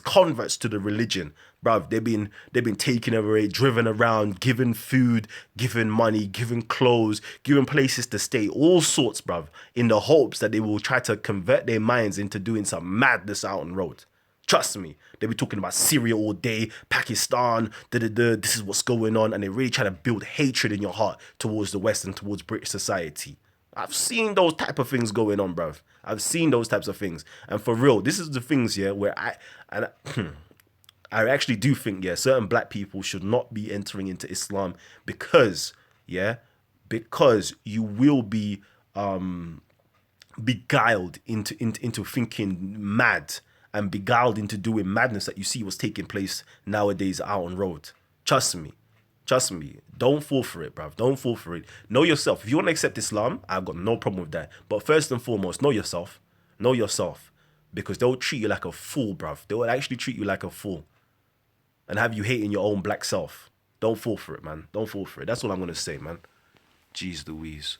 converts to the religion, bruv. They've been taken away, driven around, given food, given money, given clothes, given places to stay, all sorts, bruv, in the hopes that they will try to convert their minds into doing some madness out on road. Trust me, they be talking about Syria all day, Pakistan, this is what's going on, and they really try to build hatred in your heart towards the West and towards British society. I've seen those type of things going on, bruv. I've seen those types of things. And for real, this is the things, yeah, where I actually do think, yeah, certain black people should not be entering into Islam because you will be beguiled into thinking mad and beguiled into doing madness that you see what's taking place nowadays out on road. Trust me. Don't fall for it, bruv. Don't fall for it. Know yourself. If you want to accept Islam, I've got no problem with that. But first and foremost, know yourself. Know yourself. Because they'll treat you like a fool, bruv. They will actually treat you like a fool. And have you hating your own black self. Don't fall for it, man. Don't fall for it. That's all I'm going to say, man. Jeez Louise.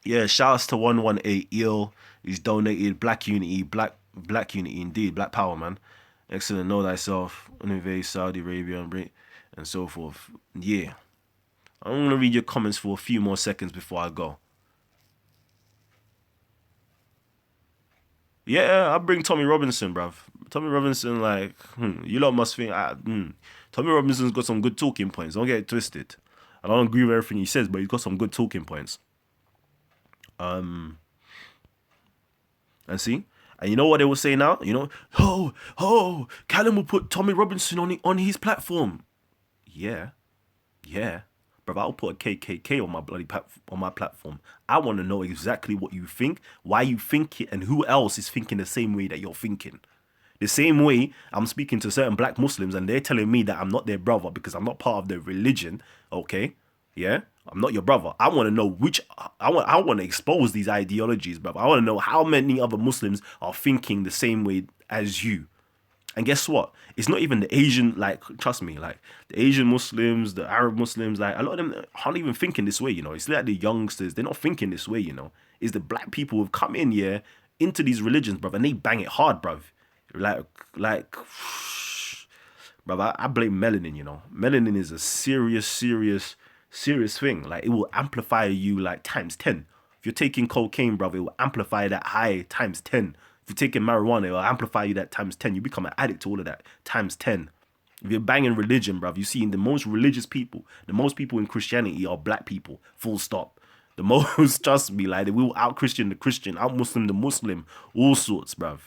Yeah, shouts to 118 Eel. He's donated Black Unity, Black Unity indeed, Black Power, man. Excellent, know thyself, invade Saudi Arabia and so forth. Yeah. I'm gonna read your comments for a few more seconds before I go. Yeah, I bring Tommy Robinson, bruv. Tommy Robinson, like, you lot must think, Tommy Robinson's got some good talking points. Don't get it twisted. I don't agree with everything he says, but he's got some good talking points. And see, and you know what they will say now? You know, Kalam will put Tommy Robinson on his platform. Yeah, but I'll put a KKK on my on my platform. I want to know exactly what you think, why you think it, and who else is thinking the same way that you're thinking. The same way I'm speaking to certain black Muslims and they're telling me that I'm not their brother because I'm not part of their religion. Okay, yeah, I'm not your brother. I want to know I want to expose these ideologies, brother. I want to know how many other Muslims are thinking the same way as you. And guess what? It's not even the Asian, like, trust me, like, the Asian Muslims, the Arab Muslims, like, a lot of them aren't even thinking this way, you know. It's like the youngsters, they're not thinking this way, you know. It's the black people who've come in here into these religions, bruv, and they bang it hard, bruv. Like, bruv, I blame melanin, you know. Melanin is a serious thing. Like, it will amplify you, like, times 10. If you're taking cocaine, bruv, it will amplify that high times 10. If you're taking marijuana, it will amplify you that times 10. You become an addict to all of that times 10. If you're banging religion, bruv, you see the most religious people, the most people in Christianity are black people, full stop. The most, trust me, like, they will out-Christian the Christian, out-Muslim the Muslim, all sorts, bruv.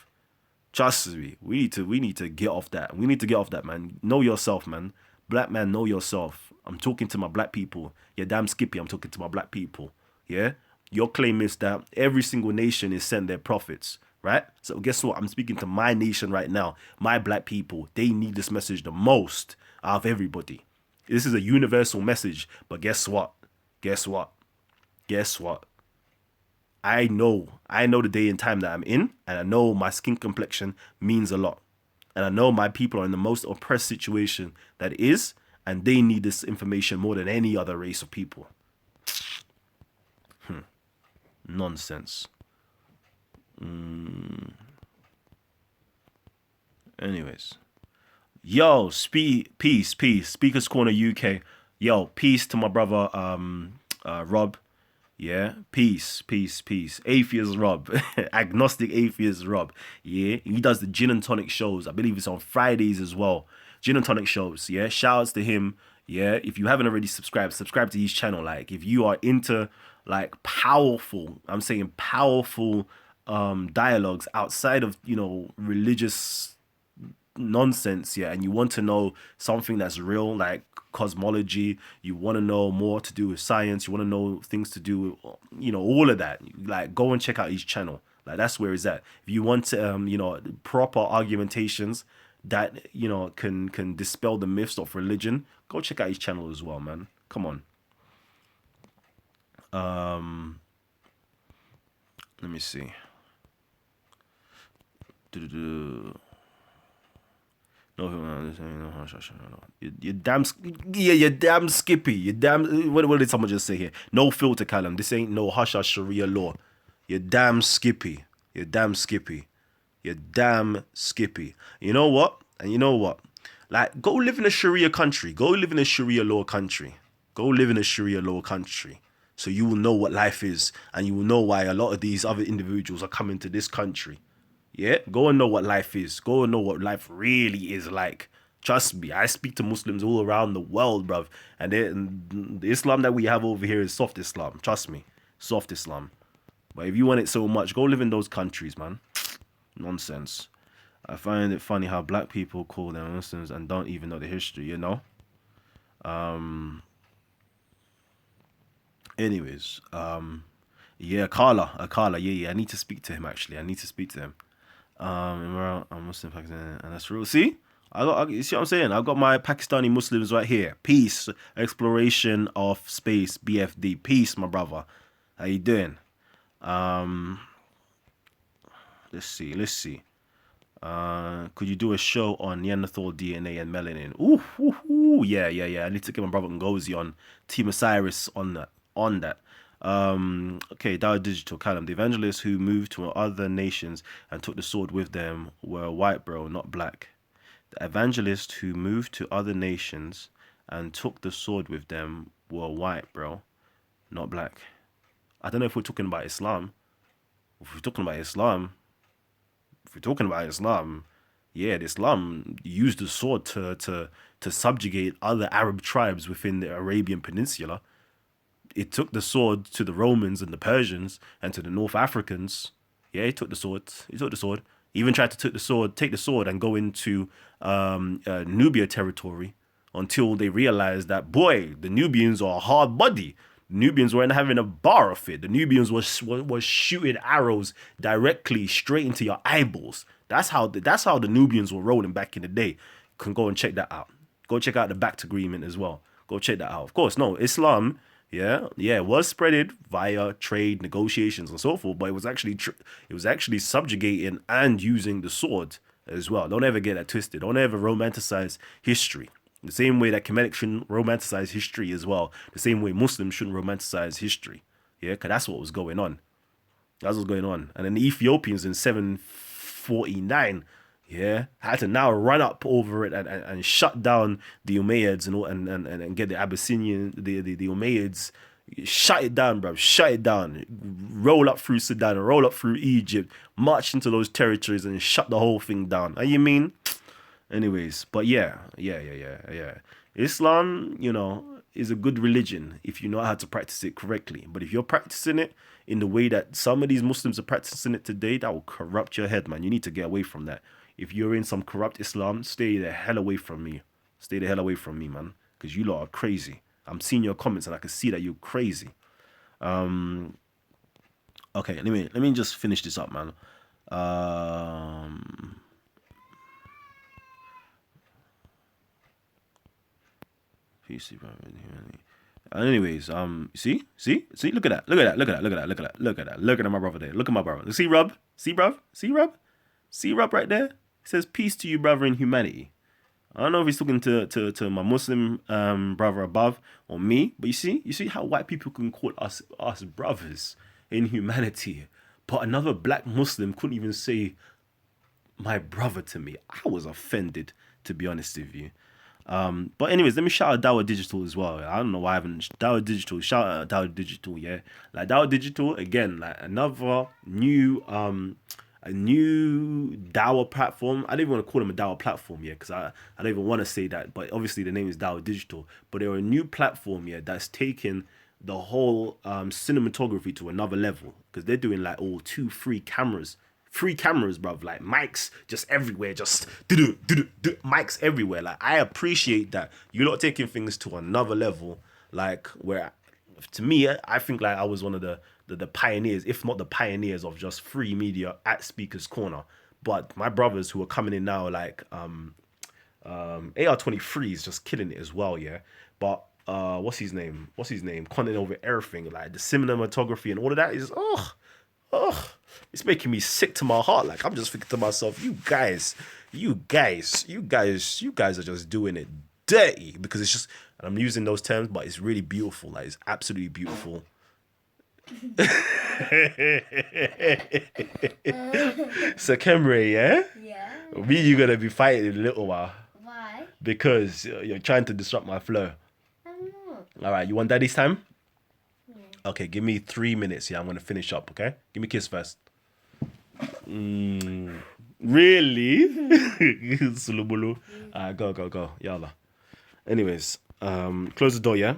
Trust me, we need to get off that. We need to get off that, man. Know yourself, man. Black man, know yourself. I'm talking to my black people. Yeah, damn Skippy, I'm talking to my black people. Yeah? Your claim is that every single nation is sent their prophets. Right? So guess what? I'm speaking to my nation right now. My black people, they need this message the most out of everybody. This is a universal message. But guess what? I know the day and time that I'm in, and I know my skin complexion means a lot. And I know my people are in the most oppressed situation that is, and they need this information more than any other race of people. Nonsense. Anyways, yo, peace. Speakers Corner UK. Yo, peace to my brother Rob. Yeah, peace. Atheist Rob, agnostic atheist Rob. Yeah, he does the gin and tonic shows. I believe it's on Fridays as well. Gin and tonic shows. Yeah, shout outs to him. Yeah, if you haven't already subscribe to his channel. Like, if you are into like powerful, I'm saying powerful dialogues outside of, you know, religious nonsense, yeah, and you want to know something that's real, like cosmology, you want to know more to do with science, you want to know things to do with, you know, all of that, like, go and check out his channel. Like, that's where it's at. If you want to, you know, proper argumentations that, you know, can dispel the myths of religion, go check out his channel as well, man. Come on. Let me see. No, you're damn, you're damn Skippy. You're damn. What did someone just say here? No filter, Kalam. This ain't no hush hush Sharia law. You're damn Skippy. You're damn Skippy. You're damn Skippy. You know what? And you know what? Like, go live in a Sharia country. Go live in a Sharia law country. Go live in a Sharia law country. So you will know what life is, and you will know why a lot of these other individuals are coming to this country. Yeah, go and know what life is. Go and know what life really is like. Trust me, I speak to Muslims all around the world, bruv. And the Islam that we have over here is soft Islam. Trust me, soft Islam. But if you want it so much, go live in those countries, man. Nonsense. I find it funny how black people call them Muslims and don't even know the history, you know? Anyways, yeah, Akala, yeah, I need to speak to him, actually. I need to speak to him. I'm Muslim Pakistan, and that's real. See, you see what I'm saying? I've got my Pakistani Muslims right here. Peace, exploration of space, BFD. Peace, my brother. How you doing? Let's see. Let's see. Could you do a show on Neanderthal DNA and melanin? Ooh, ooh, ooh, yeah, yeah, yeah. I need to get my brother Ngozi on Team Osiris on that. On that. Okay, Dow Digital Kalam. The evangelists who moved to other nations and took the sword with them were white, bro, not black. The evangelists who moved to other nations and took the sword with them were white, bro, not black. I don't know if we're talking about Islam. If we're talking about Islam, if we're talking about Islam, yeah, the Islam used the sword to subjugate other Arab tribes within the Arabian Peninsula. It took the sword to the Romans and the Persians and to the North Africans. Yeah, he took the sword. He took the sword. He even tried to take the sword and go into Nubia territory until they realized that, boy, the Nubians are a hard body. The Nubians weren't having a bar of it. The Nubians was shooting arrows directly straight into your eyeballs. That's how the Nubians were rolling back in the day. You can go and check that out. Go check out the Bact Agreement as well. Go check that out. Of course, no, Islam, yeah, it was spreaded via trade, negotiations, and so forth. But it was actually subjugating and using the sword as well. Don't ever get that twisted. Don't ever romanticize history. The same way that Kemetic shouldn't romanticize history as well. The same way Muslims shouldn't romanticize history. Yeah, because that's what was going on. That's what's going on. And then the Ethiopians in 749, yeah, had to now run up over it and shut down the Umayyads and get the Abyssinian, the Umayyads, shut it down, bro. Shut it down. Roll up through Sudan, roll up through Egypt, march into those territories and shut the whole thing down. And you mean? Anyways, but yeah. Islam, is a good religion if you know how to practice it correctly. But if you're practicing it in the way that some of these Muslims are practicing it today, that will corrupt your head, man. You need to get away from that. If you're in some corrupt Islam, stay the hell away from me. Stay the hell away from me, man. Because you lot are crazy. I'm seeing your comments and I can see that you're crazy. Okay, let me just finish this up, man. PC, bro. Anyways, see, look at that, look at my brother there. Look at my brother. See, Rub, see, Rub right there. It says peace to you, brother, in humanity. I don't know if he's talking to my Muslim brother above or me, but you see how white people can call us brothers in humanity, but another black Muslim couldn't even say my brother to me. I was offended, to be honest with you. But anyways, let me shout out Dower Digital as well. I don't know why I haven't Dower Digital. Shout out Dower Digital, yeah. Like Dower Digital again, like another new a new Dower platform. I don't even want to call them a Dower platform, yeah, because I don't even want to say that. But obviously the name is Dower Digital. But they're a new platform, yeah, that's taken the whole cinematography to another level because they're doing like all 2-3 cameras. 3 cameras, bruv, like mics just everywhere, just mics everywhere. Like I appreciate that you're not taking things to another level. Like where, to me, I think like I was one of the pioneers, if not the pioneers of just free media at Speaker's Corner. But my brothers who are coming in now, like AR23 is just killing it as well, yeah. But what's his name? Content over everything, like the cinematography and all of that is it's making me sick to my heart. Like I'm just thinking to myself, you guys are just doing it dirty because it's just, and I'm using those terms, but it's really beautiful. Like it's absolutely beautiful. So Kemre, yeah? Yeah. Me, you gonna be fighting in a little while. Why? Because you're trying to disrupt my flow. I'm not. All right, you want daddy's time? Yeah. Okay, give me 3 minutes. Yeah, I'm gonna finish up. Okay, give me a kiss first. Really? Sulubulu. Go. Yalla. Anyways, close the door, yeah?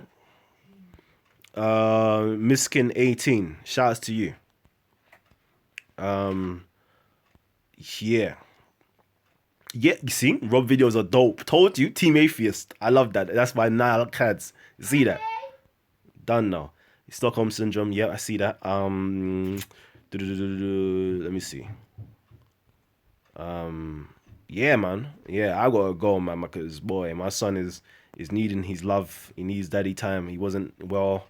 Miskin 18. Shouts to you. Yeah. Yeah, you see? Rob videos are dope. Told you, Team Atheist. I love that. That's my Nile Cads. See that? Done now. Stockholm Syndrome. Yeah, I see that. Let me see. Yeah, man. Yeah, I gotta go, man, because boy, my son is needing his love. He needs daddy time. He wasn't well.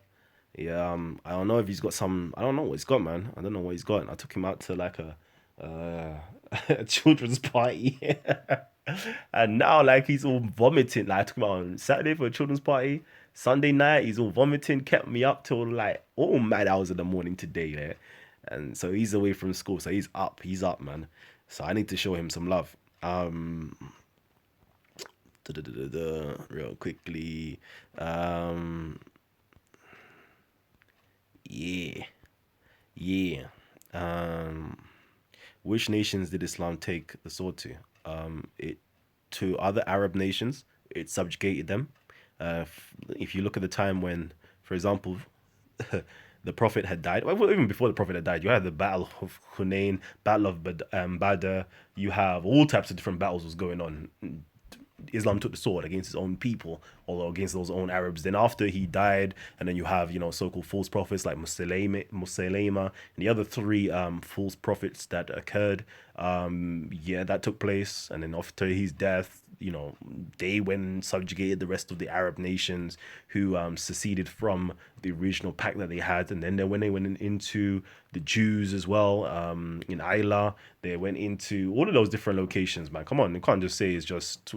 Yeah, I don't know if he's got some. I don't know what he's got, man. I don't know what he's got. I took him out to like a uh, a children's party. And now, like, he's all vomiting. Like, I took him out on Saturday for a children's party. Sunday night, he's all vomiting, kept me up till like all mad hours in the morning today, yeah. And so he's away from school, so he's up, man. So I need to show him some love. Real quickly. Um, yeah, yeah. Um, which nations did Islam take the sword to? It to other Arab nations. It subjugated them. If you look at the time when, for example, the Prophet had died, well, even before the Prophet had died, you had the Battle of Hunain, Battle of Badr. You have all types of different battles was going on. Islam took the sword against his own people or against those own Arabs. Then after he died, and then you have so-called false prophets like Musaylima and the other three false prophets that occurred. Yeah, that took place, and then after his death, they went and subjugated the rest of the Arab nations who seceded from the original pact that they had, and then when they went into the Jews as well, in Ayla, they went into all of those different locations. Man, come on, you can't just say it's just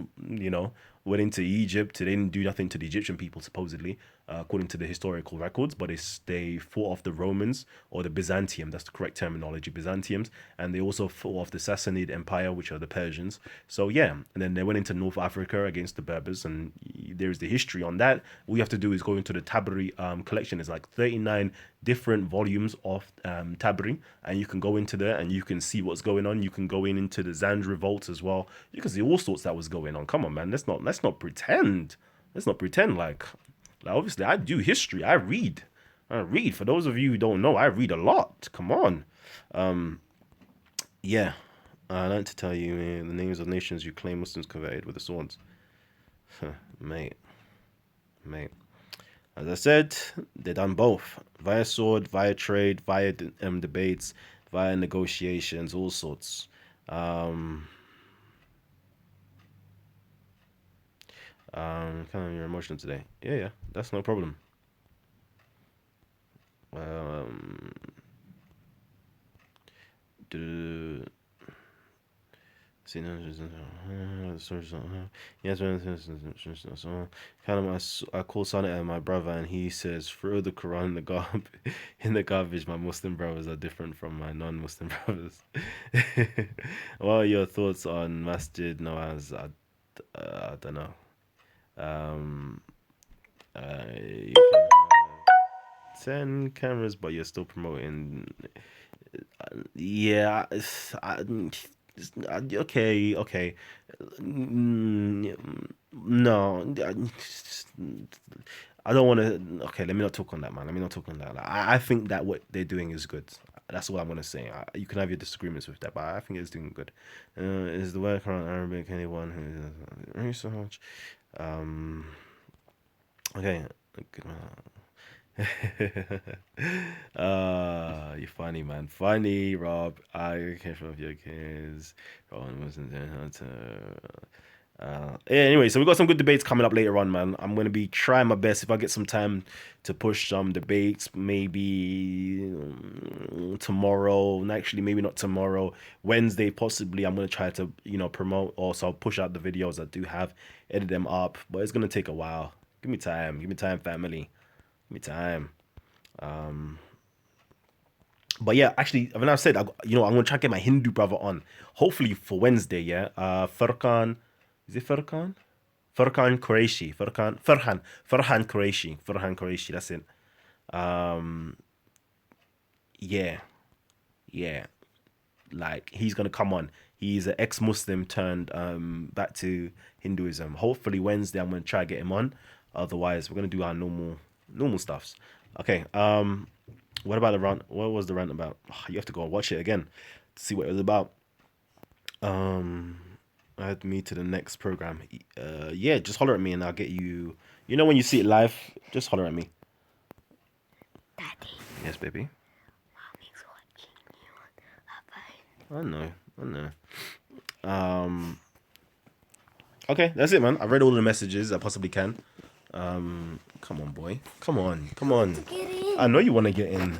went into Egypt. They didn't do nothing to the Egyptian people supposedly, according to the historical records, but they fought off the Romans or the Byzantium. That's the correct terminology, Byzantiums, and they also fought off the Sassanid Empire, which are the Persians. So yeah, and then they went into North Africa against the Berbers, and there's the history on that. All you have to do is go into the Tabari collection. It's like 39 different volumes of Tabari, and you can go into there and you can see what's going on. You can go into the Zand revolt as well. You can see all sorts that was going on. Come on, man. Let's not pretend. Let's not pretend like obviously I do history. I read. For those of you who don't know, I read a lot. Come on. Yeah. I'd like to tell you the names of nations you claim Muslims converted with the swords. Mate. Mate. As I said, they done both via sword, via trade, via debates, via negotiations, all sorts. Kind of your emotional today. Yeah, that's no problem. Um, do- See, no, yes, I call Sonnet my brother, and he says, throw the Quran in the in the garbage. My Muslim brothers are different from my non-Muslim brothers. What are your thoughts on Masjid Nawaz? I don't know. Um, you can have 10 cameras, but you're still promoting. Yeah, okay, okay. No, I don't want to. Okay, let me not talk on that, man. Let me not talk on that. Like, I think that what they're doing is good. That's all I'm gonna say. You can have your disagreements with that, but I think it's doing good. Is the word around Arabic anyone who research? Um, okay. You're funny, man. Funny, Rob. I came from your kids. Rowan wasn't there. How to. Yeah, anyway, so we got some good debates coming up later on, man. I'm gonna be trying my best if I get some time to push some debates. Maybe tomorrow. Actually, maybe not tomorrow. Wednesday, possibly. I'm gonna try to promote. Also, I'll push out the videos I do have, edit them up, but it's gonna take a while. Give me time. Give me time, family. Give me time. Um, but yeah, actually, when I said, I'm gonna try to get my Hindu brother on. Hopefully for Wednesday. Yeah. Furkan, is it Furkan? Furkan Qureshi. Farhan Qureshi. Farhan Qureshi. That's it. Um, yeah, yeah. Like he's gonna come on. He's an ex-Muslim turned back to Hinduism. Hopefully Wednesday I'm gonna try to get him on. Otherwise, we're gonna do our normal stuffs. Okay. What about the rant? What was the rant about? You have to go and watch it again to see what it was about. Um, Add me to the next program. Yeah, just holler at me and I'll get you. You know when you see it live, just holler at me. Daddy, Yes, baby. mommy's watching you I know. I know. Um. Okay, that's it, man. I've read all the messages I possibly can. Come on, boy. Come on. Come on. to get in. I know you want to get in.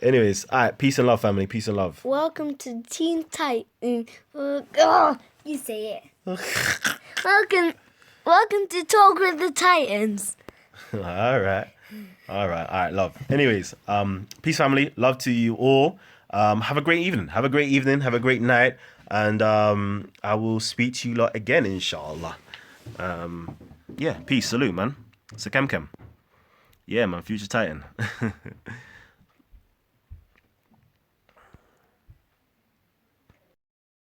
Anyways, all right. Peace and love, family. Peace and love. Welcome to Teen Titan. You say it. Welcome to Talk with the Titans. All right. Love. Anyways, peace, family. Love to you all. Have a great evening. Have a great evening. Have a great night. And I will speak to you lot again, inshallah. Yeah, peace. Salute, man. Sakam Kem. Yeah, man. Future Titan.